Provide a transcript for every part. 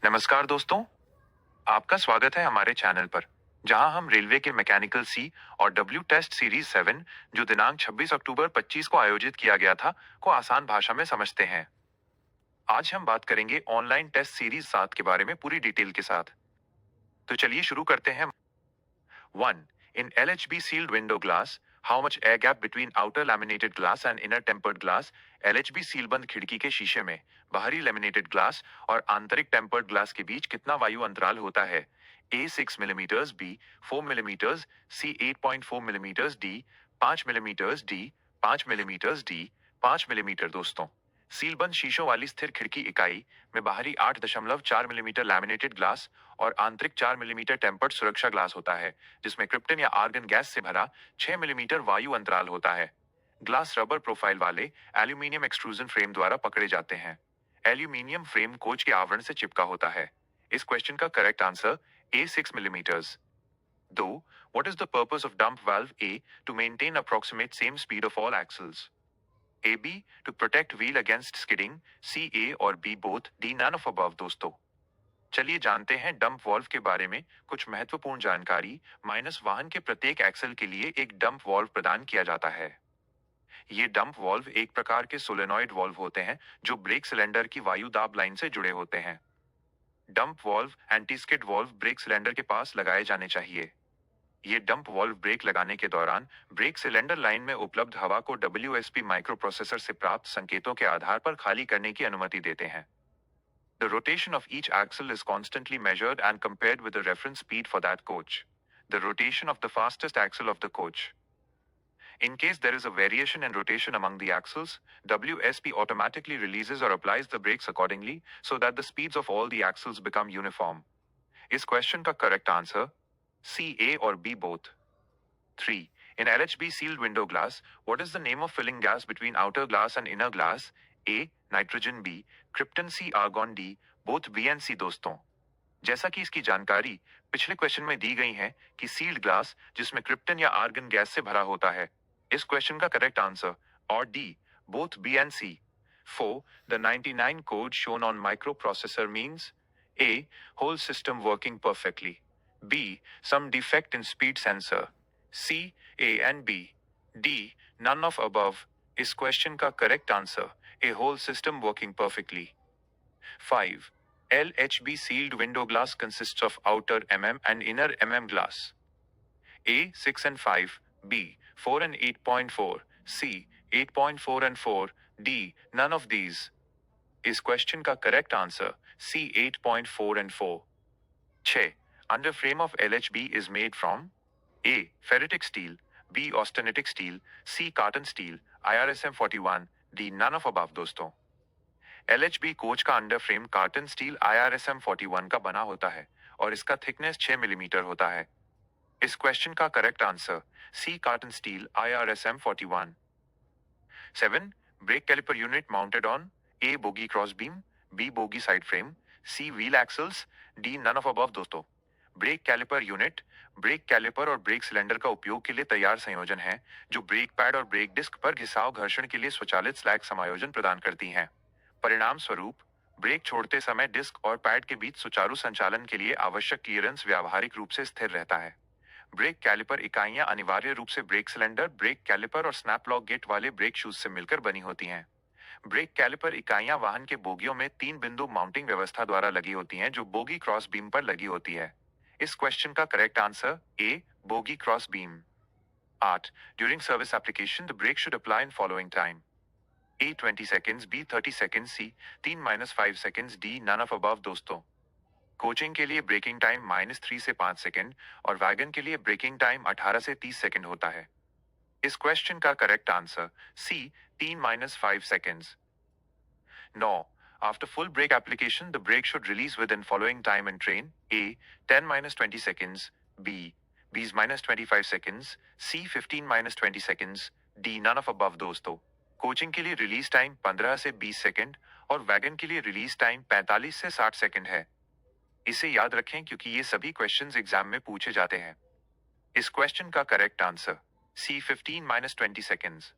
नमस्कार दोस्तों, आपका स्वागत है हमारे चैनल पर, जहां हम रेलवे के मैकेनिकल सी और डब्ल्यू टेस्ट सीरीज 7, जो दिनांक 26 अक्टूबर 25 को आयोजित किया गया था, को आसान भाषा में समझते हैं। आज हम बात करेंगे ऑनलाइन टेस्ट सीरीज 7 के बारे में पूरी डिटेल के साथ। तो चलिए शुरू करते हैं। 1. In LHB sealed window glass, how much air gap between outer laminated glass and inner tempered glass? LHB सीलबंद खिड़की के शीशे में बाहरी लेमिनेटेड ग्लास और आंतरिक टेम्पर्ड ग्लास के बीच कितना वायु अंतराल होता है? A 6 millimetres, B 4 millimetres, C 8.4 millimetres, D 5 millimetres, D 5 millimetres, D 5 millimetre. दोस्तों, सीलबंद शीशों वाली स्थिर खिड़की इकाई में बाहरी 8.4 मिलीमीटर लैमिनेटेड ग्लास और आंतरिक 4 मिलीमीटर टेम्पर्ड सुरक्षा ग्लास होता है, जिसमें क्रिप्टन या आर्गन गैस से भरा 6 मिलीमीटर वायु अंतराल होता है। ग्लास रबर प्रोफाइल वाले एल्यूमिनियम एक्सट्रूजन फ्रेम द्वारा पकड़े जाते हैं। एल्यूमिनियम फ्रेम कोच के आवरण से चिपका होता है। इस क्वेश्चन का correct answer A 6 millimetres. 2. What is the purpose of dump valve A to maintain approximate same speed of all axles? A B to protect wheel against skidding, C A और B both, D none of above। दोस्तों, चलिए जानते हैं dump valve के बारे में कुछ महत्वपूर्ण जानकारी। माइनस वाहन के प्रत्येक एक्सल के लिए एक डंप वॉल्व प्रदान किया जाता है। ये डंप वॉल्व एक प्रकार के सोलेनॉइड वॉल्व होते हैं जो ब्रेक सिलेंडर की वायु दाब लाइन से जुड़े होते हैं। Dump valve anti skid valve brake cylinder के पास लगाए जाने चाहिए। ये डंप वॉल्व ब्रेक लगाने के दौरान ब्रेक सिलेंडर लाइन में उपलब्ध हवा को WSP माइक्रोप्रोसेसर से प्राप्त संकेतों के आधार पर खाली करने की अनुमति देते हैं। The rotation of each axle is constantly measured and compared with the reference speed for that coach. The rotation of the fastest axle of the coach. In case there is a variation in rotation among the axles, WSP automatically releases or applies the brakes accordingly so that the speeds of all the axles become uniform. इस question का correct answer C A or B both. 3. In LHB sealed window glass, what is the name of filling gas between outer glass and inner glass? A. Nitrogen, B. Krypton, C. Argon, D. Both B and C। दोस्तों, जैसा कि इसकी जानकारी पिछले question में दी गई है कि सील्ड ग्लास जिसमें क्रिप्टन या आर्गन गैस से भरा होता है। इस क्वेश्चन का करेक्ट आंसर और D both B and C। 4. The 99 code shown on microprocessor means A. Whole system working perfectly, B. Some defect in speed sensor, C. A and B, D. None of above। इस question का correct answer A. Whole system working perfectly। 5. LHB sealed window glass consists of outer and inner glass. A. 6 and 5, B. 4 and 8.4, C. 8.4 and 4, D. None of these। इस question का correct answer C. 8.4 and 4। 6. Under frame of LHB is made from A. Ferritic steel, B. Austenitic steel, C. Carton steel, IRSM 41, D. None of above। दोस्तों, LHB coach का under frame carton steel IRSM 41 का बना होता है और इसका thickness 6 millimetre होता है। इस क्वेश्चन का correct answer C. Carton steel IRSM 41। 7. Brake caliper unit mounted on A. bogie cross beam, B. bogie side frame, C. wheel axles, D. none of above। दोस्तों, brake caliper unit brake caliper और brake cylinder का उपयोग के लिए तैयार संयोजन है जो ब्रेक पैड और ब्रेक डिस्क पर घिसाव घर्षण के लिए स्वचालित स्लैग समायोजन प्रदान करती हैं। परिणाम स्वरूप ब्रेक छोड़ते समय डिस्क और पैड के बीच सुचारू संचालन के लिए आवश्यक क्लियरेंस व्यावहारिक रूप से स्थिर रहता है। ब्रेक कैलिपर इकाइयां अनिवार्य रूप से ब्रेक सिलेंडर, ब्रेक कैलिपर और स्नैप लॉक गेट वाले ब्रेक शूज से मिलकर बनी होती हैं। ब्रेक कैलिपर इकाइयां वाहन के बोगियों में 3 बिंदु माउंटिंग व्यवस्था द्वारा लगी होती हैं जो बोगी क्रॉस बीम पर लगी होती है। इस क्वेश्चन का correct answer A. Bogie cross beam. 8. During service application, the brake should apply in following time. A. 20 seconds, B. 30 seconds, C. 3-5 seconds, D. none of above। दोस्तों, कोचिंग के लिए breaking time -3 से 5 सेकंड और wagon के लिए breaking time 18 से 30 second होता है। इस क्वेश्चन का correct answer C. 3-5 seconds। 9. After full brake application, the brake should release within following time and train. A. 10-20 seconds, B. B's -25 seconds, C. 15-20 seconds, D. none of above। दोस्तों, coaching के लिए release time 15 से 20 second और wagon के लिए release time 45 से 60 second है। इसे याद रखें क्योंकि ये सभी क्वेश्चंस एग्जाम में पूछे जाते हैं। इस क्वेश्चन का correct answer C. 15-20 seconds।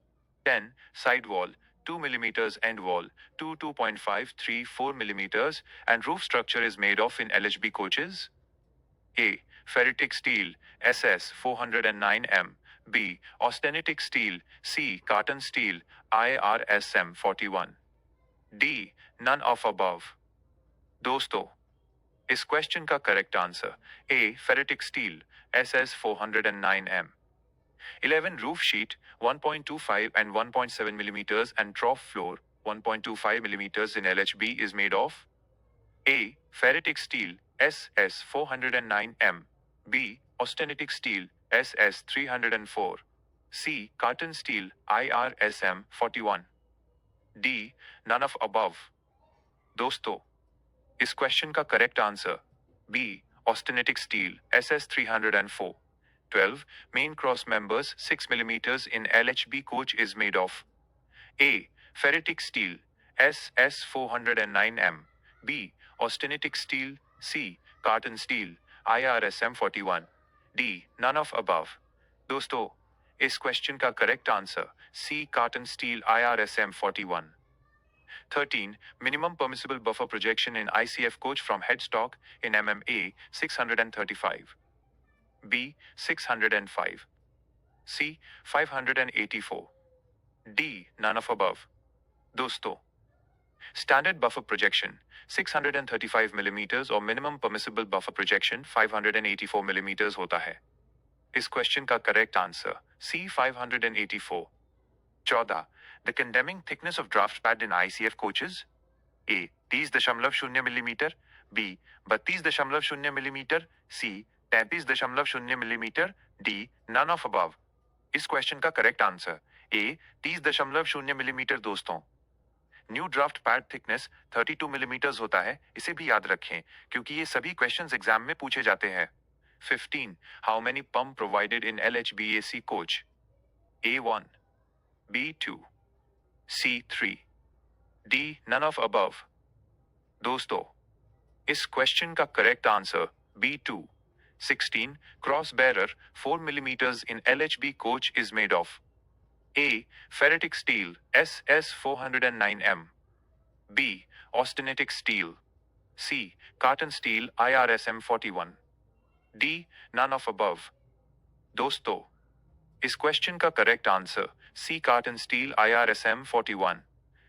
10. Sidewall 2 millimeters end wall, 2.534 millimeters, and roof structure is made of in LHB coaches? A. Ferritic steel, SS 409M. B. Austenitic steel, C. Carton steel, IRSM 41. D. None of above. दोस्तों, इस question का correct answer A ferritic steel SS 409M. 11 roof sheet 1.25 and 1.7 millimeters and trough floor 1.25 millimeters in LHB is made of A. Ferritic steel SS 409M. B. Austenitic steel SS 304. C. Carton steel IRSM 41. D. None of above. दोस्तों, इस question का correct answer B austenitic steel SS 304. 12 main cross members 6 millimeters in LHB coach is made of A. Ferritic steel SS 409M. B. Austenitic steel. C. Carton steel IRSM 41. D. None of above. दोस्तों, इस question का correct answer C. Carton steel IRSM 41. 13. Minimum permissible buffer projection in ICF coach from headstock in MMA 635. B. 605. C. 584. D. None of above. दोस्तों, standard buffer projection 635 millimeters और minimum permissible buffer projection 584 millimeters होता है. इस question का correct answer C. 584. 14. The condemning thickness of draft pad in ICF coaches? A. 30.0 millimetre. B. 32.0 millimetre. C. 33.0 millimetre. D. None of above. इस question का correct answer A. 30.0 millimetre. दोस्तों, new draft pad thickness 32 millimetre होता है, इसे भी याद रखें क्योंकि ये सभी क्वेश्चंस एग्जाम में पूछे जाते हैं. 15. How many pump provided in LHBAC coach? A1. B2. C3. D. None of above. दोस्तों, इस क्वेश्चन का correct answer B2. 16. Cross bearer 4 millimeters in LHB coach is made of A. Ferritic steel SS 409M. B. Austenitic steel. C. Carton steel IRSM 41. D. None of above. दोस्तों, इस question का correct answer C. Carton steel IRSM 41.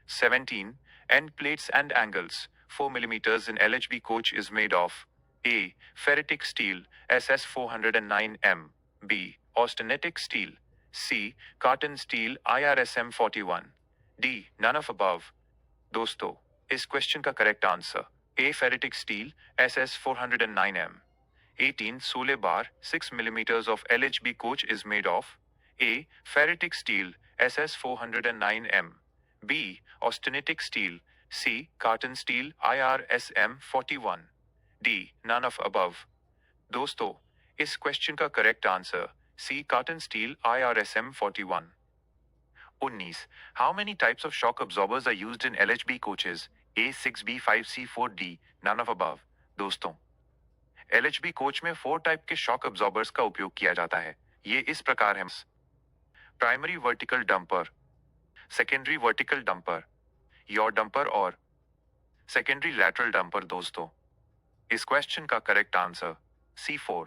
17. End plates and angles 4 millimeters in LHB coach is made of A. Ferritic steel SS 409M. B. Austenitic steel. C. Carton steel IRSM 41. D. None of above. दोस्तों, इस question का correct answer A. Ferritic steel SS 409M. 18. Sole bar 6 millimeters of LHB coach is made of A. Ferritic steel SS 409M. B. Austenitic steel. C. Carton steel IRSM 41. D. None of above. दोस्तों, इस question का correct answer C. Carton steel IRSM 41. 19. How many types of shock absorbers are used in LHB coaches? A. 6, B, 5, C, 4, D. None of above. दोस्तों, LHB coach में 4 type के shock absorbers का उपयोग किया जाता है. ये इस प्रकार हैं: primary vertical dumper, secondary vertical dumper, your dumper और सेकेंडरी लैटरल डंपर. दोस्तों, इस क्वेश्चन का correct answer C4.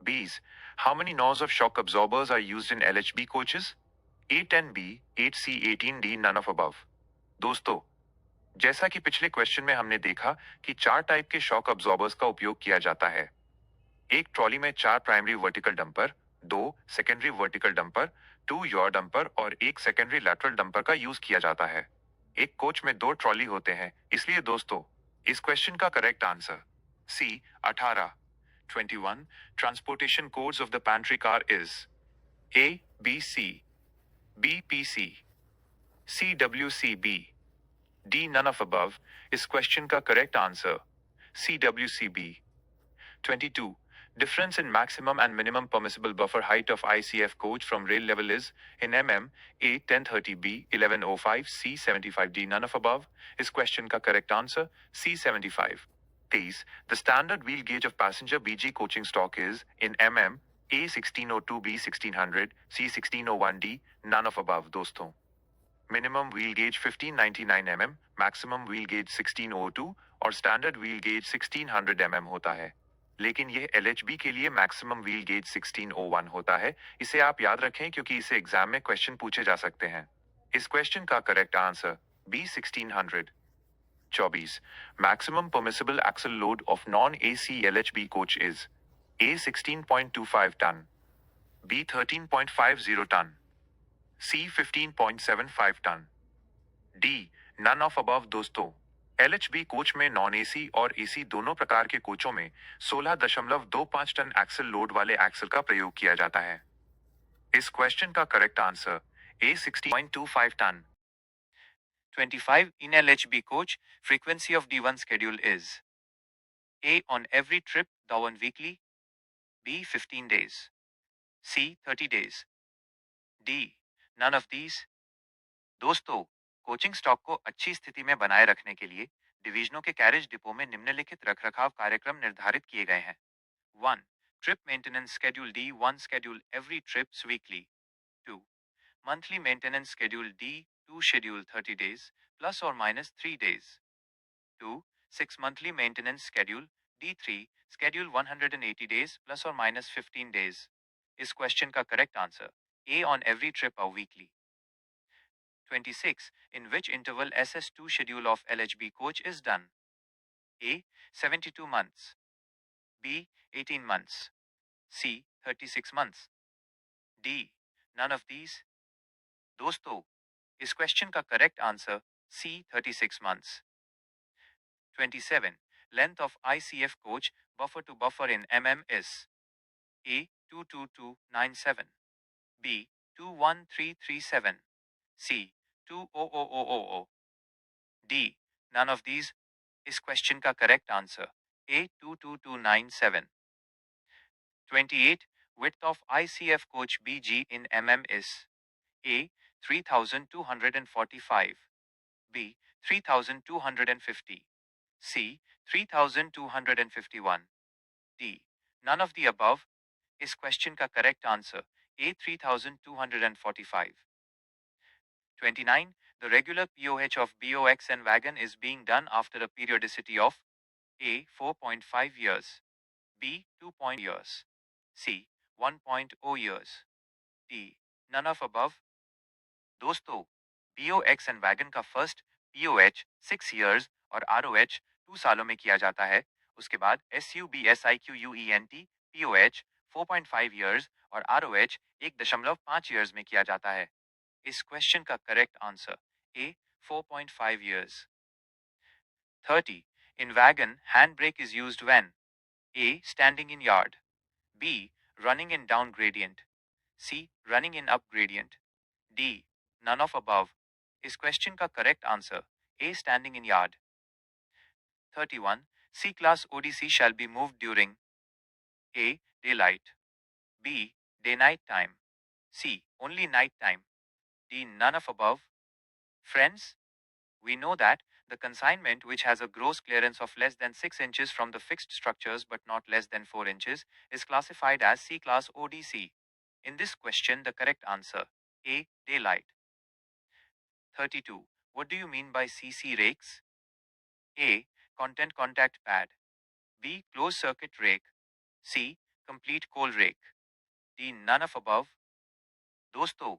B's. How many nozzles of shock absorbers are used in LHB coaches? 810B, 8C, 18D. None of above. दोस्तों, जैसा कि पिछले question में हमने देखा कि 4 टाइप के शॉक अब्जॉर्बर्स का उपयोग किया जाता है. एक ट्रॉली में 4 primary vertical dumper, 2 secondary vertical dumper, 2 your dumper और 1 सेकेंडरी लैटरल डंपर का यूज किया जाता है. एक कोच में 2 ट्रॉली होते हैं, इसलिए दोस्तों, इस क्वेश्चन का correct answer C. 18. 21. Transportation codes of the pantry car is A. BC. B. PC. C. WCB. D. None of above. इस क्वेश्चन का correct answer C. WCB. 22. Difference in maximum and minimum permissible buffer height of ICF coach from rail level is in mm A. 1030, B. 1105, C. 75, D. None of above. इस question का correct answer C. 75. 23. The standard wheel gauge of passenger BG coaching stock is in mm A. 1602, B. 1600, C. 1601, D. None of above. दोस्तों, minimum wheel gauge 1599 mm, maximum wheel gauge 1602 और standard wheel gauge 1600 mm होता है। लेकिन ये LHB के लिए maximum wheel gauge 1601 होता है। इसे आप याद रखें क्योंकि इसे एग्जाम में क्वेश्चन पूछे जा सकते हैं। इस क्वेश्चन का correct answer B 1600। 24. Maximum permissible axle load of non-AC LHB coach is A 16.25 ton, B 13.50 ton, C 15.75 ton, D none of above। दोस्तों, LHB कोच में नॉन एसी और एसी दोनों प्रकार के कोचों में 16.25 टन एक्सल लोड वाले एक्सल का प्रयोग किया जाता है। इस क्वेश्चन का correct answer A 16.25 ton. 25. In LHB coach, frequency of D1 schedule is A on every trip, down weekly, B 15 days, C 30 days, D none of these। दोस्तों, coaching stock को अच्छी स्थिति में बनाए रखने के लिए डिवीजनों के कैरेज डिपो में निम्नलिखित रखरखाव कार्यक्रम निर्धारित किए गए हैं। 1. Trip maintenance schedule D1 schedule every trips weekly। 2. monthly maintenance schedule D2 schedule 30 days plus or minus 3 days। 2. 6 monthly maintenance schedule D3 schedule 180 days plus or minus 15 days। इस क्वेश्चन का correct answer A on every trip or weekly। 26. In which interval SS2 schedule of LHB coach is done? A 72 months, B 18 months, C 36 months, D none of these। दोस्तों, इस question का correct answer C 36 months। 27. Length of ICF coach buffer to buffer in mm is A 22297, B 21337, C 20000, D none of these। इस question का correct answer A 22297। 28. Width of ICF coach BG in mm is A 3245, B 3250, C 3251, D none of the above। इस question का correct answer A 3245। 29. The regular POH of BOX and wagon is being done after a periodicity of A 4.5 years, B 2 years, C 1 years, D none of above। दोस्तों, BOX and wagon का first POH 6 years और ROH 2 सालों में किया जाता है। उसके बाद SUBSIQUENT POH 4.5 years और ROH 1.5 years में किया जाता है। इस क्वेश्चन का correct answer A 4.5 years। 30. In wagon, handbrake is used when A standing in yard, B running in down gradient, C running in up gradient, D none of above। इस question का correct answer A standing in yard। 31. C class ODC shall be moved during A daylight, B day night time, C only night time, D none of above। Friends, we know that the consignment which has a gross clearance of less than 6 inches from the fixed structures but not less than 4 inches is classified as C class ODC। In this question, the correct answer A daylight। 32. What do you mean by CC rakes? A content contact pad, B closed circuit rake, C complete coal rake, D none of above। दोस्तों,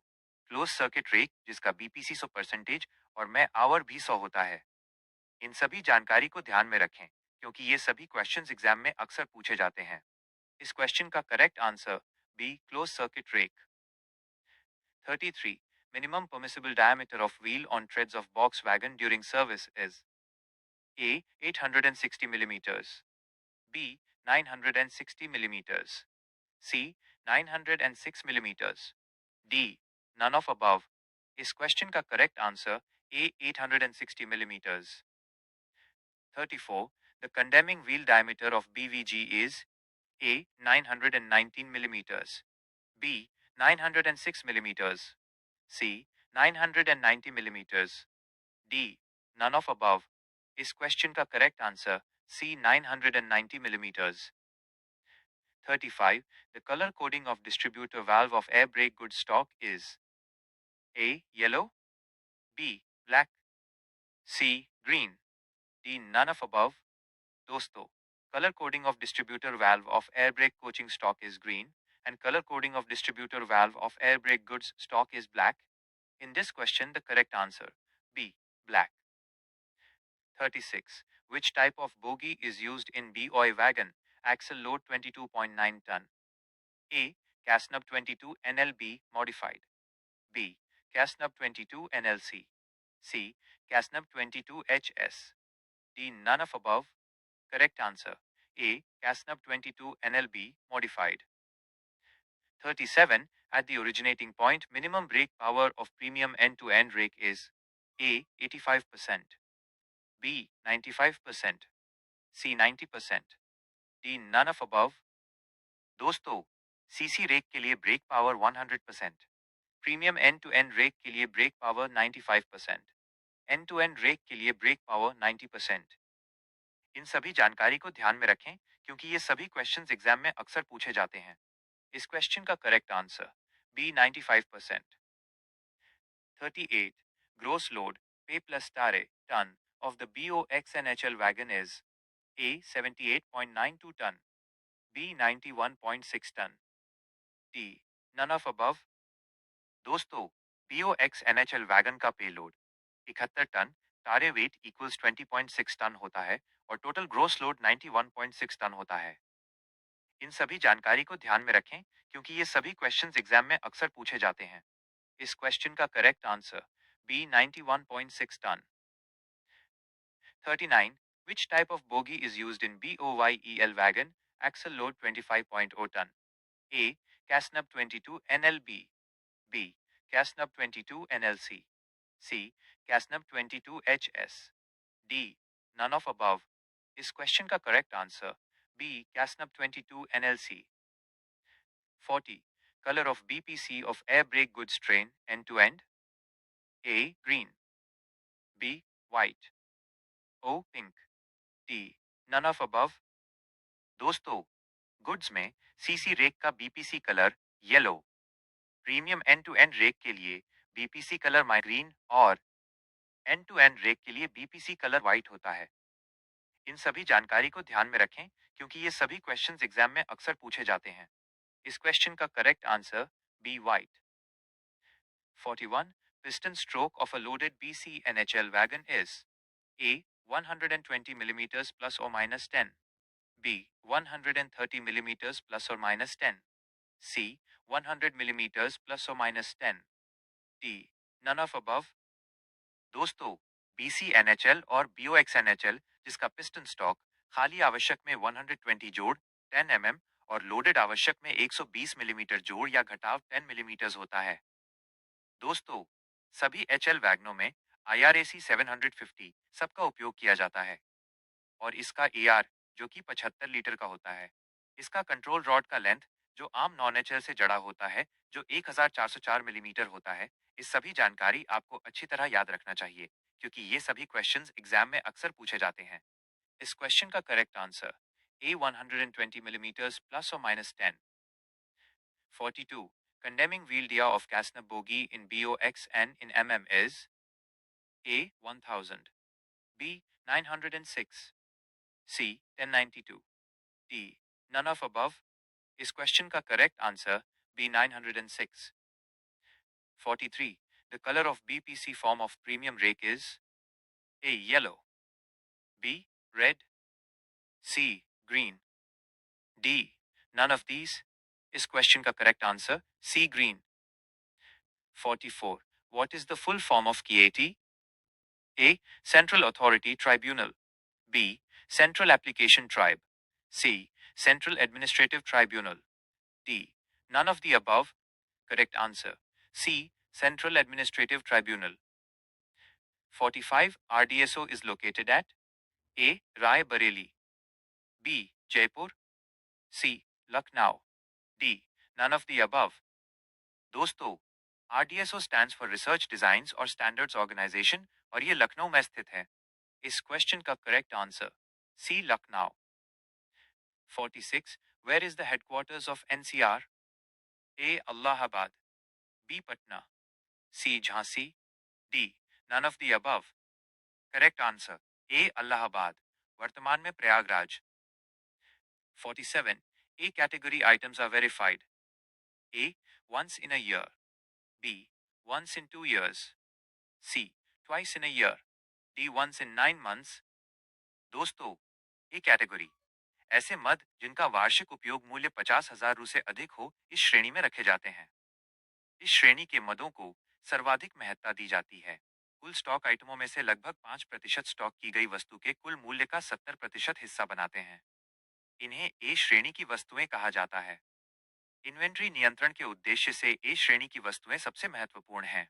close circuit rake जिसका BPC 100% और मैं our भी 100 होता है। इन सभी जानकारी को ध्यान में रखें क्योंकि ये सभी क्वेश्चंस एग्जाम में अक्सर पूछे जाते हैं। इस क्वेश्चन का correct answer B close circuit rake. 33. Minimum permissible diameter of wheel on treads of box wagon during service is A 860 millimeters, B 960 millimeters, C 906 millimeters, D none of above। इस question का correct answer A 860 millimeters। 34. The condemning wheel diameter of BVG is A 919 millimeters, B 906 millimeters, C 990 millimeters, D none of above। इस question का correct answer C 990 millimeters। 35. The color coding of distributor valve of air brake good stock is A yellow, B. Black. C. Green. D. None of above. दोस्तों, color coding of distributor valve of air brake coaching stock is green and color coding of distributor valve of air brake goods stock is black. In this question, the correct answer B. Black. 36. Which type of bogie is used in BOI wagon? Axle load 22.9 ton. A. Casnub 22 NLB modified. B. Casnub 22 NLC. C. Casnub 22 HS. D. None of above. Correct answer A. Casnub 22 NLB modified. 37. At the originating point, minimum brake power of premium end-to-end rake is A. 85%, B. 95%, C. 90%, D. None of above. दोस्तों, CC rake के लिए brake power 100%, premium end to end rake के लिए brake power 95%, end to end rake के लिए brake power 90%। इन सभी जानकारी को ध्यान में रखें क्योंकि ये सभी क्वेश्चंस एग्जाम में अक्सर पूछे जाते हैं। इस क्वेश्चन का correct answer B 95%। 38. Gross load P plus tare ton of the BOXNHL wagon is A 78.92 ton, B 91.6 ton, D none of above. दोस्तों, BOXNHL वैगन का payload 71 ton, tare weight equals 20.6 ton होता है और total gross load 91.6 ton होता है। इन सभी जानकारी को ध्यान में रखें क्योंकि ये सभी क्वेश्चंस एग्जाम में अक्सर पूछे जाते हैं। इस क्वेश्चन का correct answer B 91.6 ton. 39. Which type of bogie is used in BOYEL wagon? Axle load 25.0 ton. A. Casnub 22 NLB. B. Casnub 22 NLC. C. Casnub 22 HS. D. None of above. इस question का correct answer B Casnub 22 NLC. 40. Color of BPC of air brake goods train end to end? A. Green. B. White. O. Pink. D. None of above. दोस्तों, goods में CC rake का BPC colour yellow, premium end to end rake के लिए BPC colour माई green और end to end rake के लिए BPC colour white होता है। इन सभी जानकारी को ध्यान में रखें क्योंकि ये सभी क्वेश्चंस एग्जाम में अक्सर पूछे जाते हैं। इस क्वेश्चन का correct answer B white. 41. Piston stroke of a loaded BC NHL wagon is A. 120 millimeters plus or minus 10, B. 130 millimeters plus or minus 10, C. 100 millimeters plus or minus 10, D. None of above. दोस्तों, BCNHL और BOXNHL जिसका piston stock खाली आवश्यक में 120 जोड़ 10 mm और loaded आवश्यक में 120 मिलीमीटर जोड़ या घटाव 10 मिलीमीटर होता है। दोस्तों, सभी HL वैगनों में IRAC 750 सबका उपयोग किया जाता है और इसका AR जो कि 75 लीटर का होता है। इसका कंट्रोल रॉड का लेंथ जो आम नॉन HL से जड़ा होता है जो 1404 मिलीमीटर होता है। इस सभी जानकारी आपको अच्छी तरह याद रखना चाहिए क्योंकि ये सभी क्वेश्चंस एग्जाम में अक्सर पूछे जाते हैं। इस क्वेश्चन का correct answer A 120 millimeters plus or minus 10. 42. Condemning wheel dia of Casnab bogie in BOXN in mm is A 1000, B 906, C 1092, D none of above. इस क्वेश्चन का correct answer B 906. 43. The color of BPC form of premium rake is A yellow, B red, C green, D none of these. इस question का correct answer C green. 44. What is the full form of KAT? A. Central Authority Tribunal, B. Central Application Tribe, C. Central Administrative Tribunal, D. None of the above. Correct answer C. Central Administrative Tribunal. 45. RDSO is located at A. Rai Bareli, B. Jaipur, C. Lucknow, D. None of the above. दोस्तों, RDSO stands for Research Designs और Standards Organization और ये लखनऊ में स्थित है। इस question का correct answer C. Lucknow. 46. Where is the headquarters of NCR? A. Allahabad, B. Patna, C. Jhansi, D. None of the above. Correct answer A Allahabad, वर्तमान में Prayagraj. 47. A category items are verified. A. Once in a year. B. Once in 2 years. C. Twice in a year. D. Once in 9 months. दोस्तों, A category ऐसे मद जिनका वार्षिक उपयोग मूल्य 50,000 रु से अधिक हो इस श्रेणी में रखे जाते हैं। इस श्रेणी के मदों को सर्वाधिक महत्ता दी जाती है। कुल स्टॉक आइटमों में से लगभग 5% स्टॉक की गई वस्तु के कुल मूल्य का 70% हिस्सा बनाते हैं। इन्हें ए श्रेणी की वस्तुएं कहा जाता है। इन्वेंट्री नियंत्रण के उद्देश्य से ए श्रेणी की वस्तुएं सबसे महत्वपूर्ण हैं।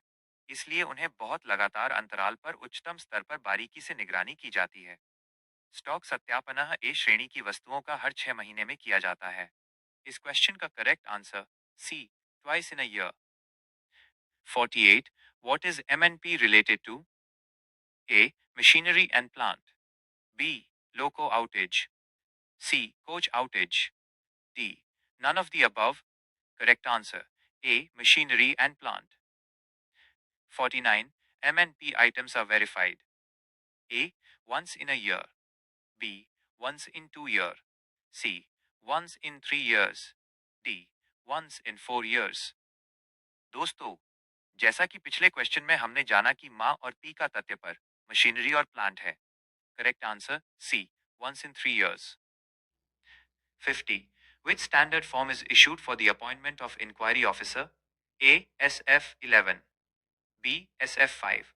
इसलिए उन्हें बहुत लगातार अंतराल पर उच्चतम स्तर पर बारीकी से निगरानी की जाती है। स्टॉक सत्यापन ए श्रेणी की वस्तुओं का हर 6 महीने में किया जाता है। इस क्वेश्चन का correct answer C, twice in a year. 48. What is MNP related to? A. Machinery and plant. B. Loco outage. C. Coach outage. D. None of the above. Correct answer A. Machinery and plant. 49. MNP items are verified. A. Once in a year. B. Once in 2 years. C. Once in 3 years. D. Once in 4 years. दोस्तों, जैसा कि पिछले question में हमने जाना कि माँ और पी का तथ्य पर मशीनरी और प्लांट है। Correct answer C, once in 3 years. 50. Which standard form is issued for the appointment of inquiry officer? A. SF11. B. SF5.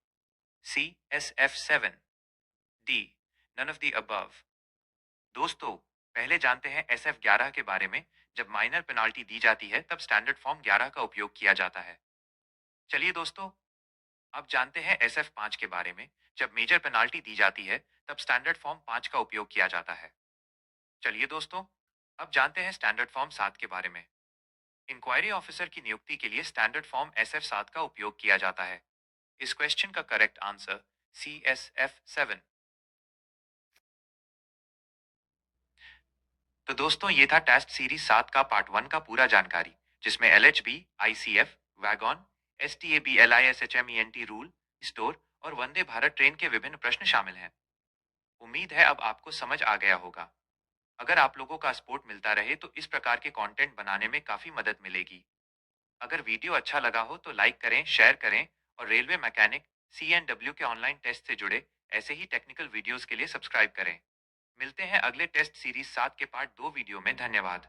C. SF7. D. None of the above. दोस्तों, पहले जानते हैं SF11 के बारे में। जब माइनर पेनाल्टी दी जाती है तब स्टैंडर्ड फॉर्म 11 का उपयोग किया जाता है। चलिए दोस्तों, अब जानते हैं SF5 के बारे में। जब मेजर पेनाल्टी दी जाती है तब स्टैंडर्ड फॉर्म 5 का उपयोग किया जाता है। चलिए दोस्तों, अब जानते हैं स्टैंडर्ड फॉर्म 7 के बारे में। इंक्वायरी ऑफिसर की नियुक्ति के लिए स्टैंडर्ड फॉर्म SF7 का उपयोग किया जाता है। इस क्वेश्चन का करेक्ट आंसर CSF7। तो दोस्तों, ये था टेस्ट सीरीज 7 का पार्ट 1 का पूरा जानकारी, जिसमें LHB, ICF, वैगॉन, STAB, LISHMENT rule, store और वंदे भारत ट्रेन के विभिन्न प्रश्न शामिल हैं। उम्मीद है अब आपको समझ आ गया होगा। अगर आप लोगों का सपोर्ट मिलता रहे तो इस प्रकार के कंटेंट बनाने में काफी मदद मिलेगी। अगर वीडियो अच्छा लगा हो तो लाइक करें, शेयर करें और रेलवे मैकेनिक CNW के ऑनलाइन टेस्ट से जुड़े ऐसे ही टेक्निकल वीडियोस के लिए सब्सक्राइब करें। मिलते हैं अगले टेस्ट सीरीज 7 के पार्ट 2 वीडियो में। धन्यवाद।